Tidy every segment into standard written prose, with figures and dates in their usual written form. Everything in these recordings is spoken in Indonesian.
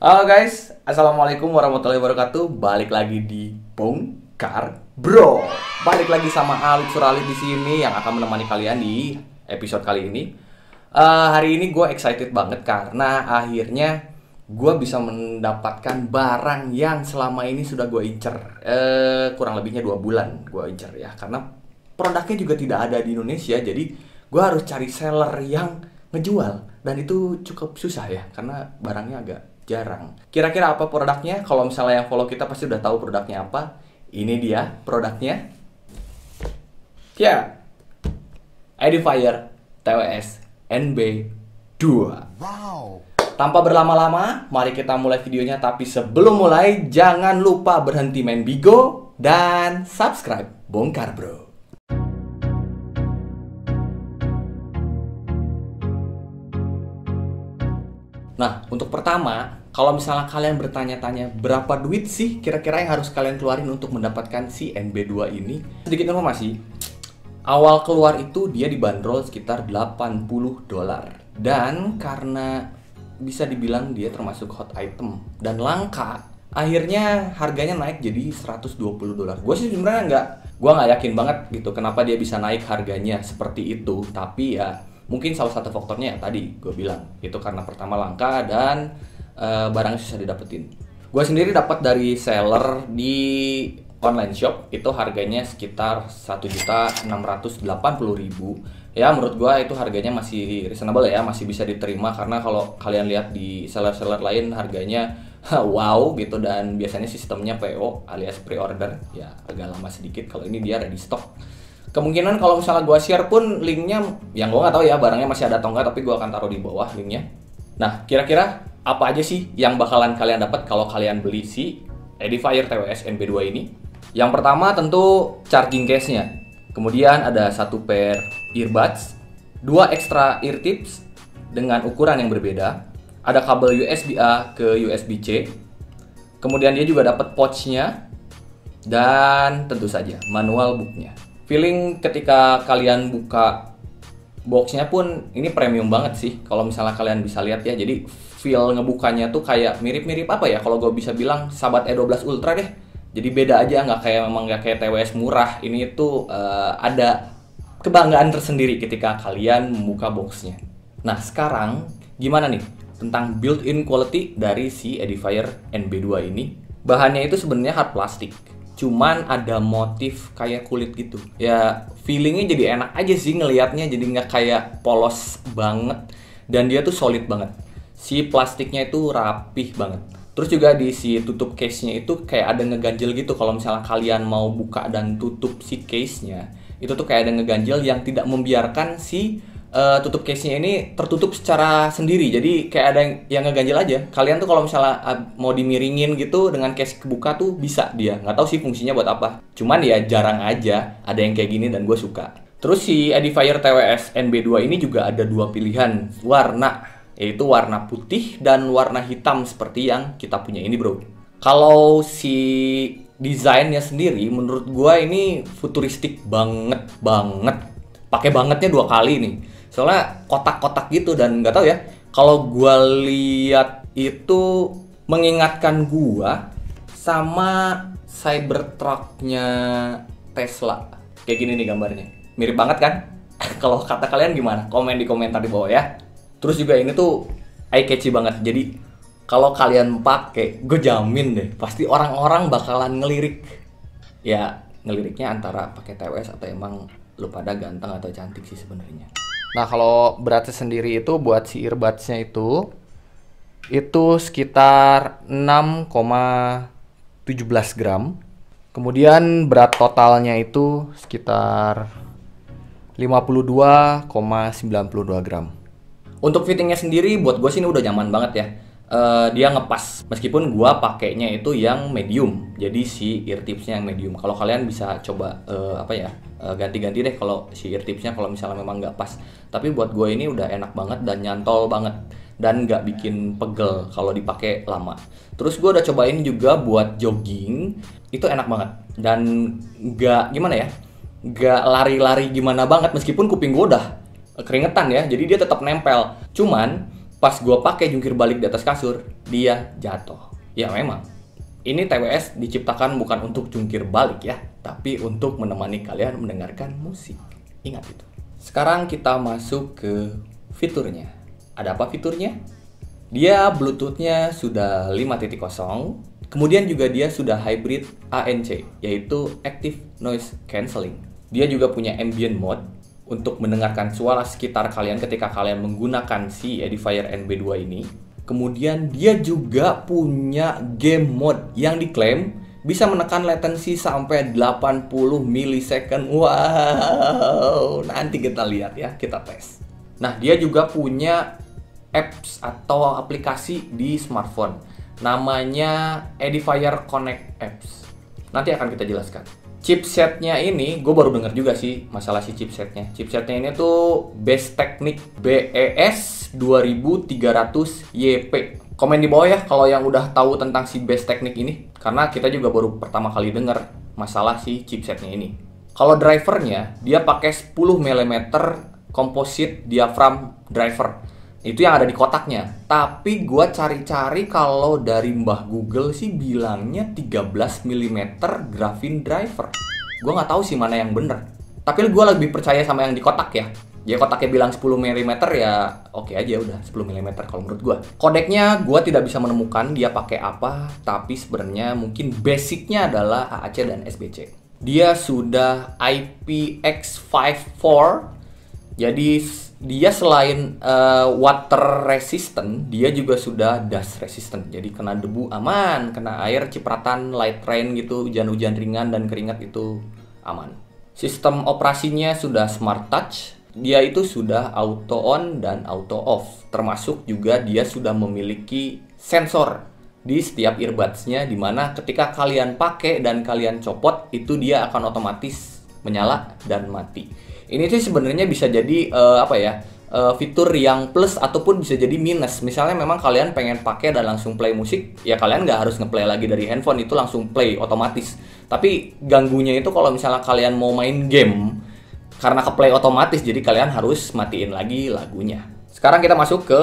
Halo guys, assalamualaikum warahmatullahi wabarakatuh. Balik lagi di Bongkar Bro. Balik lagi sama Alif Suralif di sini yang akan menemani kalian di episode kali ini. Hari ini gue excited banget karena akhirnya gue bisa mendapatkan barang yang selama ini sudah gue incer. Kurang lebihnya 2 bulan gue incer ya, karena produknya juga tidak ada di Indonesia. Jadi gue harus cari seller yang ngejual, dan itu cukup susah ya karena barangnya agak jarang. Kira-kira apa produknya? Kalau misalnya yang follow kita pasti udah tahu produknya apa. Ini dia produknya. Ya, Edifier TWS NB2. Wow. Tanpa berlama-lama, mari kita mulai videonya. Tapi sebelum mulai, jangan lupa berhenti main Bigo dan subscribe Bongkar Bro. Nah, untuk pertama, kalau misalnya kalian bertanya-tanya berapa duit sih kira-kira yang harus kalian keluarin untuk mendapatkan si NB2 ini, sedikit informasi. Awal keluar itu dia dibanderol sekitar $80. Dan karena bisa dibilang dia termasuk hot item dan langka, akhirnya harganya naik jadi $120. Gue sih sebenarnya gue nggak yakin banget gitu kenapa dia bisa naik harganya seperti itu. Tapi ya mungkin salah satu faktornya ya tadi gue bilang, itu karena pertama langka dan barangnya susah didapetin. Gue sendiri dapat dari seller di online shop, itu harganya sekitar 1.680.000. Ya menurut gue itu harganya masih reasonable ya, masih bisa diterima. Karena kalau kalian lihat di seller-seller lain harganya wow gitu, dan biasanya sistemnya PO alias pre-order, ya agak lama sedikit. Kalau ini dia ready stock. Kemungkinan kalau misalnya gue share pun linknya, yang gue nggak tahu ya barangnya masih ada atau enggak, tapi gue akan taruh di bawah linknya. Nah, kira-kira apa aja sih yang bakalan kalian dapat kalau kalian beli si Edifier TWS NB2 ini? Yang pertama tentu charging case-nya. Kemudian ada 1 pair earbuds, 2 extra ear tips dengan ukuran yang berbeda. Ada kabel USB-A ke USB-C. Kemudian dia juga dapat pouch-nya dan tentu saja manual book-nya. Feeling ketika kalian buka boxnya pun ini premium banget sih. Kalau misalnya kalian bisa lihat ya, jadi feel ngebukanya tuh kayak mirip-mirip apa ya, kalau gue bisa bilang sahabat E12 Ultra deh. Jadi beda aja, nggak kayak TWS murah. Ini tuh ada kebanggaan tersendiri ketika kalian membuka boxnya. Nah sekarang gimana nih tentang built-in quality dari si Edifier NB2 ini? Bahannya itu sebenarnya hard plastik, cuman ada motif kayak kulit gitu. Ya feelingnya jadi enak aja sih ngelihatnya, jadi nggak kayak polos banget. Dan dia tuh solid banget. Si plastiknya itu rapih banget. Terus juga di si tutup case-nya itu kayak ada ngeganjel gitu. Kalau misalnya kalian mau buka dan tutup si case-nya, itu tuh kayak ada ngeganjel yang tidak membiarkan si tutup case-nya ini tertutup secara sendiri. Jadi kayak ada yang ngeganjel aja. Kalian tuh kalau misalnya mau dimiringin gitu dengan case kebuka tuh bisa dia. Nggak tahu sih fungsinya buat apa. Cuman ya jarang aja ada yang kayak gini dan gue suka. Terus si Edifier TWS NB2 ini juga ada 2 pilihan warna, yaitu warna putih dan warna hitam seperti yang kita punya ini bro. Kalau si desainnya sendiri menurut gue ini futuristik banget. Pakai bangetnya 2 kali nih. Soalnya kotak-kotak gitu, dan nggak tahu ya, kalau gue lihat itu mengingatkan gue sama Cybertruck-nya Tesla. Kayak gini nih gambarnya. Mirip banget kan? Kalau kata kalian gimana? Komen di komentar di bawah ya. Terus juga ini tuh eye catchy banget. Jadi kalau kalian pakai, gue jamin deh pasti orang-orang bakalan ngelirik. Ya ngeliriknya antara pakai TWS atau emang lu pada ganteng atau cantik sih sebenarnya. Nah kalau beratnya sendiri itu buat si earbuds-nya itu sekitar 6,17 gram. Kemudian berat totalnya itu sekitar 52,92 gram. Untuk fittingnya sendiri buat gue sih ini udah nyaman banget ya. Dia ngepas, meskipun gue pakainya itu yang medium, jadi si ear tipsnya yang medium. Kalau kalian bisa coba ganti-ganti deh kalau si ear tipsnya kalau misalnya memang nggak pas. Tapi buat gue ini udah enak banget dan nyantol banget, dan nggak bikin pegel kalau dipakai lama. Terus gue udah cobain juga buat jogging, itu enak banget dan nggak gimana ya, nggak lari-lari gimana banget, meskipun kuping gue udah keringetan ya, jadi dia tetap nempel. Cuman pas gue pakai jungkir balik di atas kasur, dia jatuh. Ya memang, ini TWS diciptakan bukan untuk jungkir balik ya, tapi untuk menemani kalian mendengarkan musik. Ingat itu. Sekarang kita masuk ke fiturnya. Ada apa fiturnya? Dia Bluetooth-nya sudah 5.0, kemudian juga dia sudah hybrid ANC, yaitu Active Noise Cancelling. Dia juga punya ambient mode untuk mendengarkan suara sekitar kalian ketika kalian menggunakan si Edifier NB2 ini. Kemudian dia juga punya game mode yang diklaim bisa menekan latency sampai 80 millisecond. Wow, nanti kita lihat ya, kita tes. Nah, dia juga punya apps atau aplikasi di smartphone. Namanya Edifier Connect Apps. Nanti akan kita jelaskan. Chipsetnya ini, gue baru denger juga sih masalah si chipsetnya. Chipsetnya ini tuh Bestechnic BES 2300YP. Komen di bawah ya kalau yang udah tahu tentang si Bestechnic ini. Karena kita juga baru pertama kali denger masalah si chipsetnya ini. Kalau drivernya, dia pakai 10 mm composite diaphragm driver. Itu yang ada di kotaknya. Tapi gue cari-cari kalau dari Mbah Google sih bilangnya 13 mm graphene driver. Gue nggak tahu sih mana yang bener. Tapi gue lebih percaya sama yang di kotak ya. Ya kotaknya bilang 10 mm ya oke aja udah 10 mm kalau menurut gue. Kodeknya gue tidak bisa menemukan dia pakai apa. Tapi sebenarnya mungkin basicnya adalah AAC dan SBC. Dia sudah IPX54. Jadi dia selain water resistant, dia juga sudah dust resistant. Jadi kena debu aman, kena air, cipratan, light rain gitu, hujan-hujan ringan dan keringat itu aman. Sistem operasinya sudah smart touch. Dia itu sudah auto on dan auto off. Termasuk juga dia sudah memiliki sensor di setiap earbuds-nya, dimana ketika kalian pakai dan kalian copot, itu dia akan otomatis menyala dan mati. Ini sih sebenarnya bisa jadi fitur yang plus ataupun bisa jadi minus. Misalnya memang kalian pengen pakai dan langsung play musik, ya kalian nggak harus ngeplay lagi dari handphone, itu langsung play otomatis. Tapi ganggunya itu kalau misalnya kalian mau main game, karena ke-play otomatis, jadi kalian harus matiin lagi lagunya. Sekarang kita masuk ke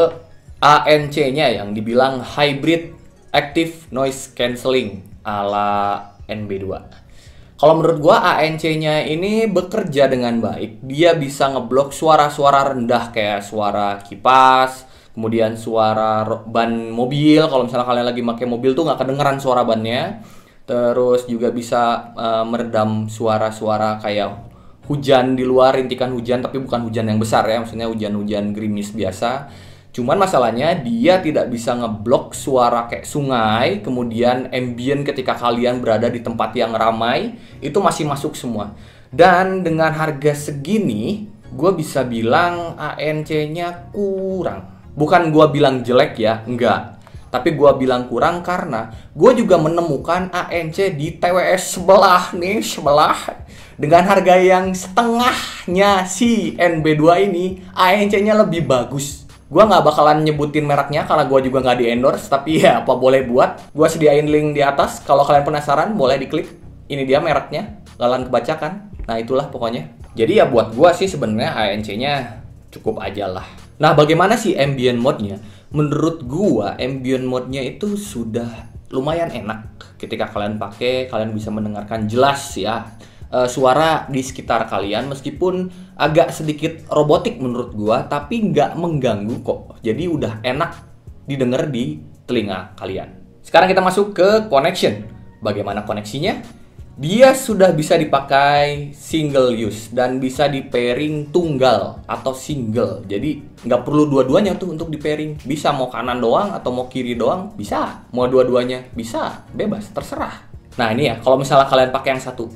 ANC-nya yang dibilang Hybrid Active Noise Cancelling ala NB2. Kalau menurut gua ANC-nya ini bekerja dengan baik. Dia bisa ngeblok suara-suara rendah kayak suara kipas, kemudian suara ban mobil. Kalau misalnya kalian lagi pakai mobil tuh nggak kedengeran suara bannya. Terus juga bisa meredam suara-suara kayak hujan di luar, rintikan hujan, tapi bukan hujan yang besar ya, maksudnya hujan-hujan gerimis biasa. Cuman masalahnya dia tidak bisa ngeblok suara kayak sungai, kemudian ambient ketika kalian berada di tempat yang ramai, itu masih masuk semua. Dan dengan harga segini, gue bisa bilang ANC-nya kurang. Bukan gue bilang jelek ya, enggak. Tapi gue bilang kurang karena gue juga menemukan ANC di TWS sebelah nih, dengan harga yang setengahnya si NB2 ini, ANC-nya lebih bagus. Gue nggak bakalan nyebutin mereknya karena gue juga nggak di-endorse, tapi ya apa boleh buat. Gue sediain link di atas, kalau kalian penasaran boleh diklik. Ini dia mereknya, galan kebacakan. Nah itulah pokoknya. Jadi ya buat gue sih sebenarnya ANC-nya cukup aja lah. Nah bagaimana sih ambient mode-nya? Menurut gue ambient mode-nya itu sudah lumayan enak. Ketika kalian pakai, kalian bisa mendengarkan jelas ya suara di sekitar kalian, meskipun agak sedikit robotik menurut gua, tapi nggak mengganggu kok. Jadi udah enak didengar di telinga kalian. Sekarang kita masuk ke connection. Bagaimana koneksinya? Dia sudah bisa dipakai single use dan bisa di pairing tunggal atau single. Jadi nggak perlu dua-duanya tuh untuk di pairing. Bisa mau kanan doang atau mau kiri doang, bisa. Mau dua-duanya, bisa. Bebas, terserah. Nah ini ya, kalau misalnya kalian pakai yang satu,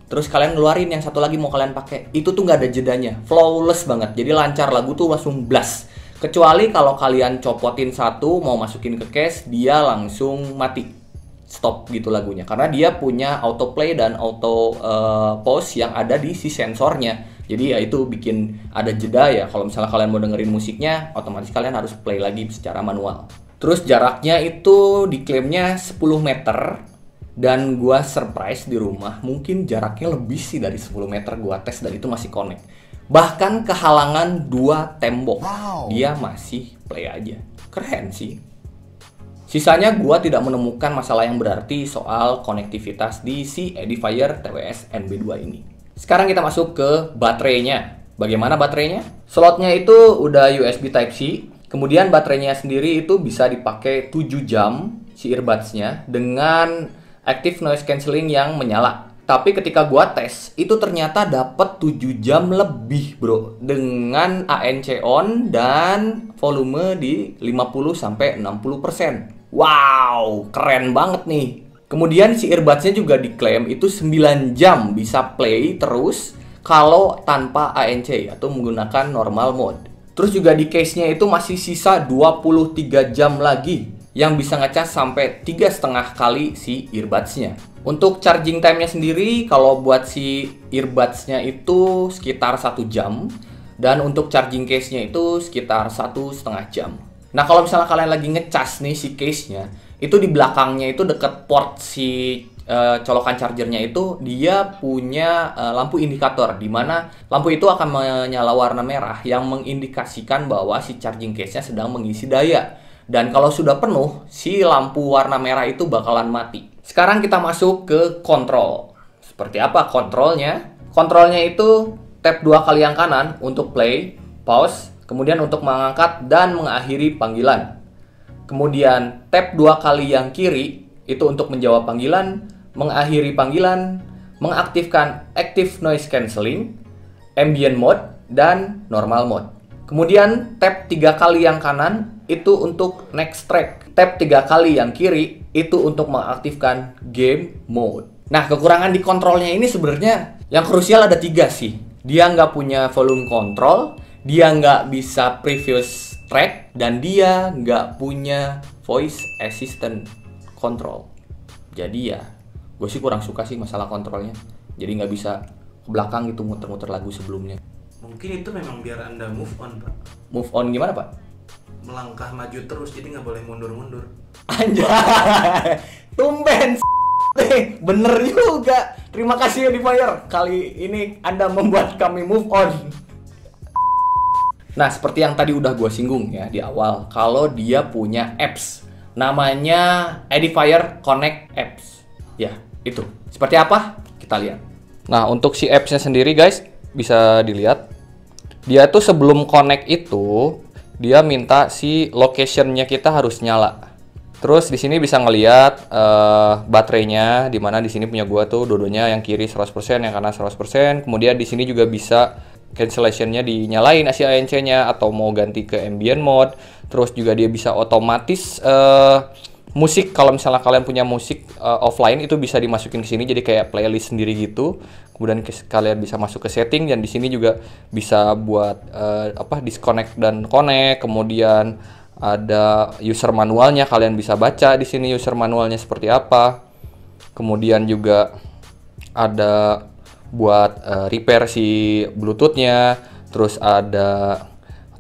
terus kalian ngeluarin yang satu lagi mau kalian pakai, itu tuh nggak ada jedanya, flawless banget. Jadi lancar, lagu tuh langsung blast. Kecuali kalau kalian copotin satu mau masukin ke case, dia langsung mati, stop gitu lagunya. Karena dia punya autoplay dan auto pause yang ada di si sensornya. Jadi ya itu bikin ada jeda ya. Kalau misalnya kalian mau dengerin musiknya, otomatis kalian harus play lagi secara manual. Terus jaraknya itu diklaimnya 10 meter. Dan gua surprise di rumah, mungkin jaraknya lebih sih dari 10 meter, gua tes dan itu masih connect. Bahkan kehalangan 2 tembok, dia masih play aja. Keren sih. Sisanya gua tidak menemukan masalah yang berarti soal konektivitas di si Edifier TWS NB2 ini. Sekarang kita masuk ke baterainya. Bagaimana baterainya? Slotnya itu udah USB Type-C. Kemudian baterainya sendiri itu bisa dipakai 7 jam si earbuds-nya dengan active noise cancelling yang menyala. Tapi ketika gua tes, itu ternyata dapat 7 jam lebih, bro. Dengan ANC on dan volume di 50-60%. Wow, keren banget nih. Kemudian si earbuds-nya juga diklaim itu 9 jam bisa play terus kalau tanpa ANC atau menggunakan normal mode. Terus juga di case-nya itu masih sisa 23 jam lagi yang bisa ngecas sampai 3,5 kali si earbuds-nya. Untuk charging time-nya sendiri, kalau buat si earbuds-nya itu sekitar 1 jam. Dan untuk charging case-nya itu sekitar 1,5 jam. Nah, kalau misalnya kalian lagi ngecas nih si case-nya, itu di belakangnya itu deket port si colokan chargernya itu, dia punya lampu indikator. Dimana lampu itu akan menyala warna merah yang mengindikasikan bahwa si charging case-nya sedang mengisi daya. Dan kalau sudah penuh, si lampu warna merah itu bakalan mati. Sekarang kita masuk ke kontrol. Seperti apa kontrolnya? Kontrolnya itu tap 2 kali yang kanan untuk play, pause, kemudian untuk mengangkat dan mengakhiri panggilan. Kemudian tap 2 kali yang kiri itu untuk menjawab panggilan, mengakhiri panggilan, mengaktifkan active noise cancelling, ambient mode, dan normal mode. Kemudian tap 3 kali yang kanan itu untuk next track. Tap 3 kali yang kiri itu untuk mengaktifkan game mode. Nah, kekurangan di kontrolnya ini sebenarnya yang krusial ada 3 sih. Dia nggak punya volume control, dia nggak bisa previous track, dan dia nggak punya voice assistant control. Jadi ya, gue sih kurang suka sih masalah kontrolnya. Jadi nggak bisa ke belakang gitu muter-muter lagu sebelumnya. Mungkin itu memang biar Anda move on, Pak. Move on gimana, Pak? Melangkah maju terus, jadi nggak boleh mundur-mundur. Anjay, tumben bener juga. Terima kasih Edifier. Kali ini Anda membuat kami move on. Nah, seperti yang tadi udah gue singgung ya di awal, kalau dia punya apps namanya Edifier Connect Apps. Ya, itu. Seperti apa? Kita lihat. Nah, untuk si apps-nya sendiri guys, bisa dilihat. Dia tuh sebelum connect itu, dia minta si location-nya kita harus nyala. Terus di sini bisa ngelihat baterainya, di mana di sini punya gua tuh dua-duanya, yang kiri 100%, yang kanan 100%. Kemudian di sini juga bisa cancellation-nya dinyalain si ANC-nya atau mau ganti ke ambient mode. Terus juga dia bisa otomatis musik, kalau misalnya kalian punya musik offline itu bisa dimasukin ke sini jadi kayak playlist sendiri gitu. Kemudian kalian bisa masuk ke setting, dan di sini juga bisa buat disconnect dan connect. Kemudian ada user manualnya, kalian bisa baca di sini user manualnya seperti apa. Kemudian juga ada buat repair si Bluetooth-nya, terus ada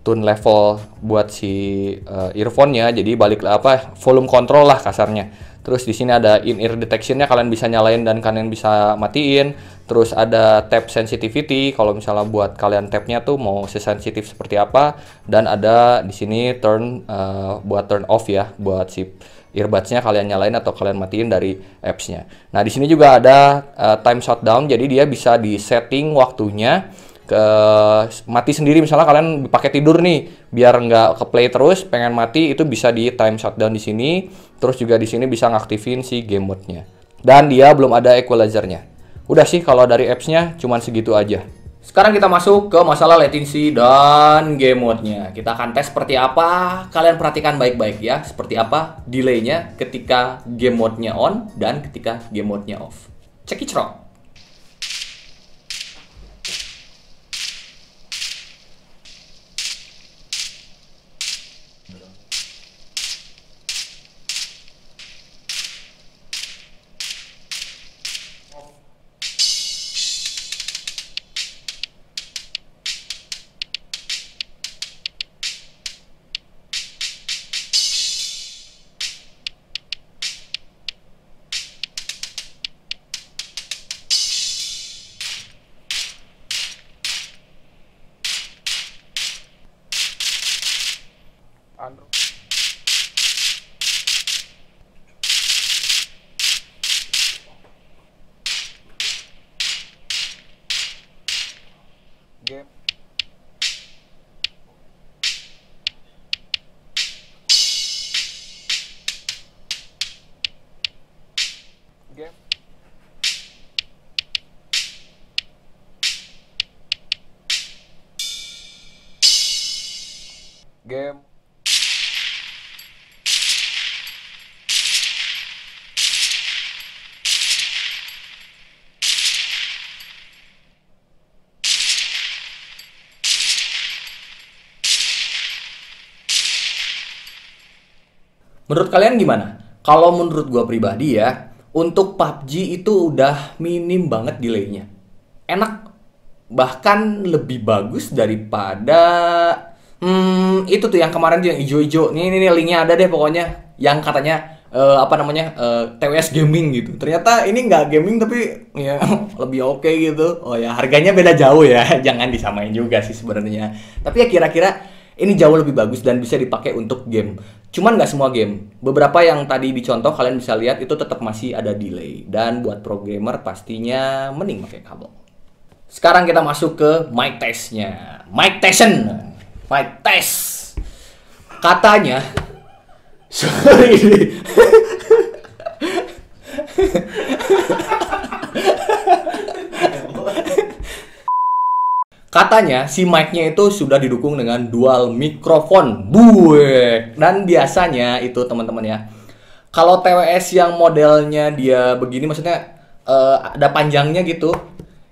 tune level buat si earphone-nya, jadi volume control lah kasarnya. Terus di sini ada in-ear detection-nya, kalian bisa nyalain dan kalian bisa matiin. Terus ada tap sensitivity, kalau misalnya buat kalian tapnya tuh mau sesensitif seperti apa. Dan ada di sini buat turn off ya, buat si earbuds-nya kalian nyalain atau kalian matiin dari apps-nya. Nah, di sini juga ada time shutdown, jadi dia bisa di setting waktunya ke mati sendiri. Misalnya kalian pakai tidur nih, biar nggak ke play terus, pengen mati, itu bisa di time shutdown di sini. Terus juga di sini bisa ngaktifin si game mode-nya. Dan dia belum ada equalizer-nya. Udah sih kalau dari apps-nya cuman segitu aja. Sekarang kita masuk ke masalah latency dan game mode-nya. Kita akan tes seperti apa. Kalian perhatikan baik-baik ya, seperti apa delay-nya ketika game mode-nya on dan ketika game mode-nya off. Check it out. Game. Game. Game. Menurut kalian gimana? Kalau menurut gua pribadi ya, untuk PUBG itu udah minim banget delaynya. Enak, bahkan lebih bagus daripada itu tuh yang kemarin tuh yang ijo-ijo. Nih linknya ada deh pokoknya. Yang katanya TWS gaming gitu. Ternyata ini nggak gaming tapi ya lebih oke gitu. Oh ya harganya beda jauh ya. Jangan disamain juga sih sebenarnya. Tapi ya kira-kira ini jauh lebih bagus dan bisa dipakai untuk game. Cuman nggak semua game. Beberapa yang tadi dicontoh kalian bisa lihat itu tetap masih ada delay. Dan buat pro gamer pastinya mending pakai kabel. Sekarang kita masuk ke mic test-nya. Mic Tyson. Mic test. Katanya sorry ini. Katanya si mic-nya itu sudah didukung dengan dual mikrofon. Buek. Dan biasanya itu teman-teman ya. Kalau TWS yang modelnya dia begini maksudnya ada panjangnya gitu.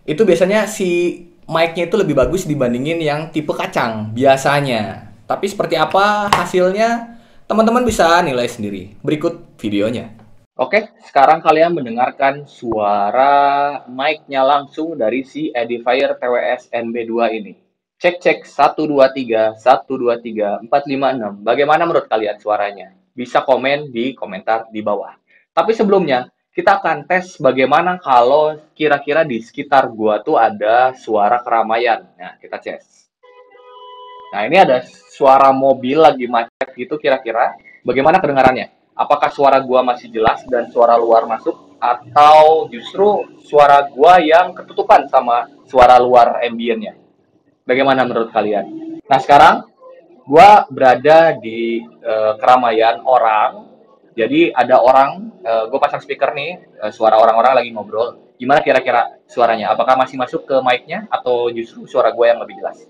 Itu biasanya si mic-nya itu lebih bagus dibandingin yang tipe kacang biasanya. Tapi seperti apa hasilnya? Teman-teman bisa nilai sendiri. Berikut videonya. Oke, sekarang kalian mendengarkan suara mic-nya langsung dari si Edifier TWS NB2 ini. Cek 1 2 3 1 2 3 4 5 6. Bagaimana menurut kalian suaranya? Bisa komen di komentar di bawah. Tapi sebelumnya, kita akan tes bagaimana kalau kira-kira di sekitar gua tuh ada suara keramaian. Nah, kita tes. Nah, ini ada suara mobil lagi macet gitu kira-kira. Bagaimana kedengarannya? Apakah suara gua masih jelas dan suara luar masuk? Atau justru suara gua yang ketutupan sama suara luar ambientnya? Bagaimana menurut kalian? Nah, sekarang gua berada di keramaian orang. Jadi ada orang, gue pasang speaker nih, suara orang-orang lagi ngobrol. Gimana kira-kira suaranya? Apakah masih masuk ke mic-nya atau justru suara gue yang lebih jelas?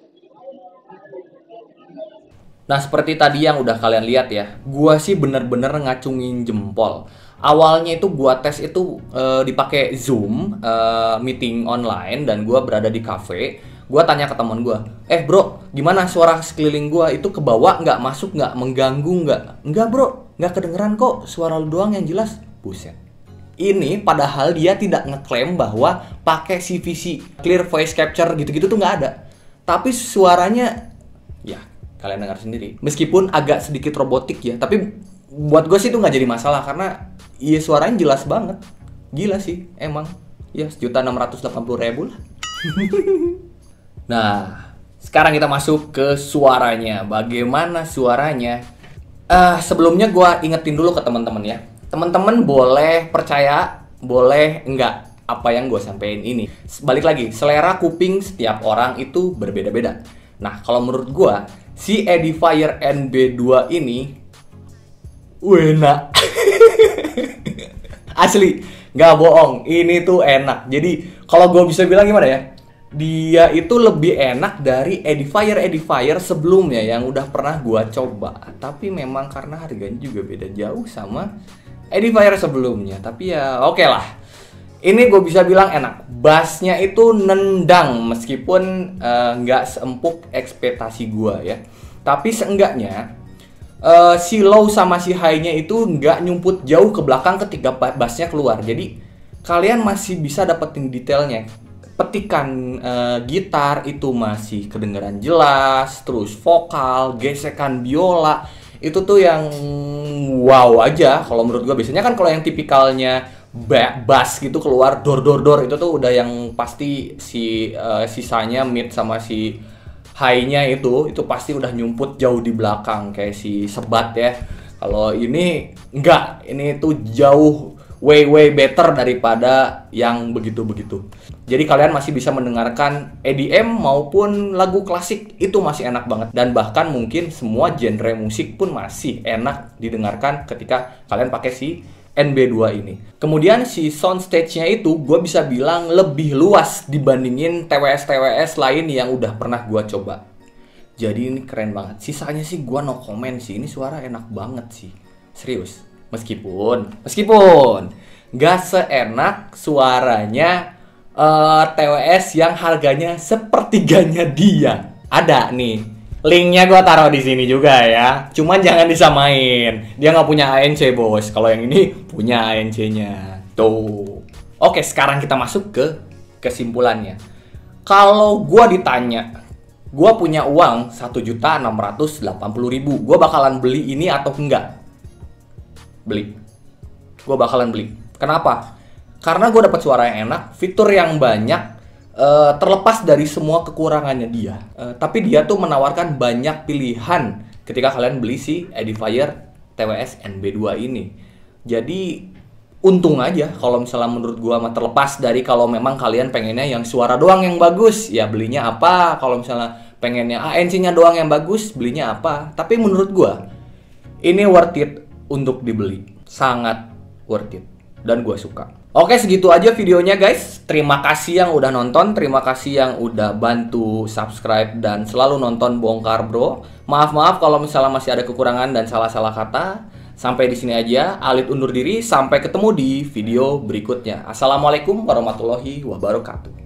Nah, seperti tadi yang udah kalian lihat ya, gua sih bener-bener ngacungin jempol. Awalnya itu gua tes itu dipakai Zoom, meeting online, dan gua berada di cafe. Gua tanya ke teman gua, bro, gimana suara sekeliling gua itu ke bawah nggak, masuk nggak, mengganggu nggak? Nggak bro, nggak kedengeran kok, suara lu doang yang jelas. Buset. Ini padahal dia tidak ngeklaim bahwa pakai CVC, clear voice capture gitu-gitu tuh nggak ada. Tapi suaranya, ya kalian dengar sendiri. Meskipun agak sedikit robotik ya, tapi buat gue sih itu nggak jadi masalah karena iya suaranya jelas banget. Gila sih, emang. Ya 1.680.000 lah. Nah, sekarang kita masuk ke suaranya. Bagaimana suaranya? Sebelumnya gue ingetin dulu ke teman-teman ya. Teman-teman boleh percaya, boleh enggak apa yang gue sampein ini. Balik lagi, selera kuping setiap orang itu berbeda-beda. Nah, kalau menurut gue, si Edifier NB2 ini enak. Asli, nggak bohong, ini tuh enak. Jadi, kalau gue bisa bilang gimana ya, dia itu lebih enak dari Edifier sebelumnya yang udah pernah gue coba. Tapi memang karena harganya juga beda jauh sama Edifier sebelumnya. Tapi ya oke lah. Ini gue bisa bilang enak. Bassnya itu nendang meskipun nggak seempuk ekspektasi gue ya. Tapi seenggaknya si low sama si high-nya itu nggak nyumput jauh ke belakang ketika bassnya keluar. Jadi kalian masih bisa dapetin detailnya. Petikan gitar itu masih kedengaran jelas. Terus vokal, gesekan biola itu tuh yang wow aja kalau menurut gue. Biasanya kan kalau yang tipikalnya bass gitu keluar dor itu tuh udah yang pasti si sisanya mid sama si high-nya itu pasti udah nyumput jauh di belakang kayak si sebat ya. Kalau ini enggak, ini tuh jauh way better daripada yang begitu-begitu. Jadi kalian masih bisa mendengarkan EDM maupun lagu klasik, itu masih enak banget. Dan bahkan mungkin semua genre musik pun masih enak didengarkan ketika kalian pakai si NB2 ini. Kemudian si soundstage-nya itu gue bisa bilang lebih luas dibandingin TWS-TWS lain yang udah pernah gue coba. Jadi ini keren banget. Sisanya sih gue no comment sih, ini suara enak banget sih. Serius. Meskipun gak seenak suaranya TWS yang harganya sepertiganya dia. Ada nih, linknya gue taruh di sini juga ya. Cuman jangan disamain, dia nggak punya ANC bos. Kalau yang ini punya ANC-nya. Tuh. Oke, sekarang kita masuk ke kesimpulannya. Kalau gue ditanya, gue punya uang 1.680.000, gue bakalan beli ini atau enggak? Beli. Gue bakalan beli. Kenapa? Karena gue dapat suara yang enak, fitur yang banyak, terlepas dari semua kekurangannya dia. Tapi dia tuh menawarkan banyak pilihan ketika kalian beli si Edifier TWS NB2 ini. Jadi untung aja kalau misalnya menurut gue, terlepas dari kalau memang kalian pengennya yang suara doang yang bagus, ya belinya apa. Kalau misalnya pengennya ANC-nya doang yang bagus, belinya apa. Tapi menurut gue ini worth it untuk dibeli, sangat worth it, dan gue suka. Oke, segitu aja videonya guys. Terima kasih yang udah nonton, terima kasih yang udah bantu subscribe dan selalu nonton Bongkar Bro. Maaf kalau misalnya masih ada kekurangan dan salah-salah kata. Sampai di sini aja, Alit undur diri, sampai ketemu di video berikutnya. Assalamualaikum warahmatullahi wabarakatuh.